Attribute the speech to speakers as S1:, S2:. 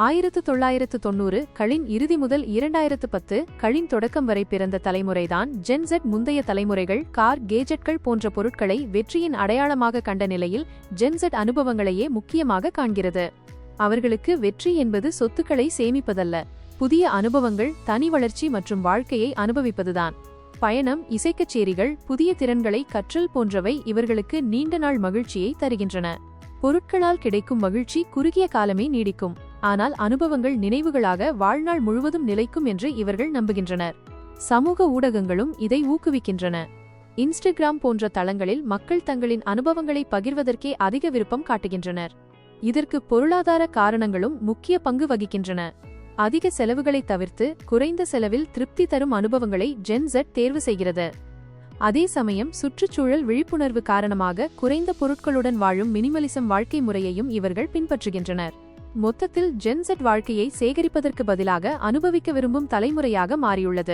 S1: 1990 களின் இறுதி முதல் 2010 களின் தொடக்கம் வரை பிறந்த தலைமுறைதான் ஜென் Z. முந்தைய தலைமுறைகள் கார், கேஜெட்கள் போன்ற பொருட்களை வெற்றியின் அடையாளமாக கண்ட நிலையில் ஜென் Z அனுபவங்களையே முக்கியமாக காண்கிறது. அவர்களுக்கு வெற்றி என்பது சொத்துக்களை சேமிப்பதல்ல, புதிய அனுபவங்கள், தனி வளர்ச்சி மற்றும் வாழ்க்கையை அனுபவிப்பதுதான். பயணம், இசைக்கச்சேரிகள், புதிய திறன்களை கற்றல் போன்றவை இவர்களுக்கு நீண்ட நாள் மகிழ்ச்சியை தருகின்றன. பொருட்களால் கிடைக்கும் மகிழ்ச்சி குறுகிய காலமே நீடிக்கும், ஆனால் அனுபவங்கள் நினைவுகளாக வாழ்நாள் முழுவதும் நிலைக்கும் என்று இவர்கள் நம்புகின்றனர். சமூக ஊடகங்களும் இதை ஊக்குவிக்கின்றன. இன்ஸ்டாகிராம் போன்ற தளங்களில் மக்கள் தங்களின் அனுபவங்களை பகிர்வதற்கே அதிக விருப்பம் காட்டுகின்றனர். இதற்கு பொருளாதார காரணங்களும் முக்கிய பங்கு வகிக்கின்றன. அதிக செலவுகளை தவிர்த்து குறைந்த செலவில் திருப்தி தரும் அனுபவங்களை ஜென் Z தேர்வு செய்கிறது. அதே சமயம் சுற்றுச்சூழல் விழிப்புணர்வு காரணமாக குறைந்த பொருட்களுடன் வாழும் மினிமலிசம் வாழ்க்கை முறையையும் இவர்கள் பின்பற்றுகின்றனர். மொத்தத்தில் ஜென் Z வாழ்க்கையை சேகரிப்பதற்கு பதிலாக அனுபவிக்க விரும்பும் தலைமுறையாக மாறியுள்ளது.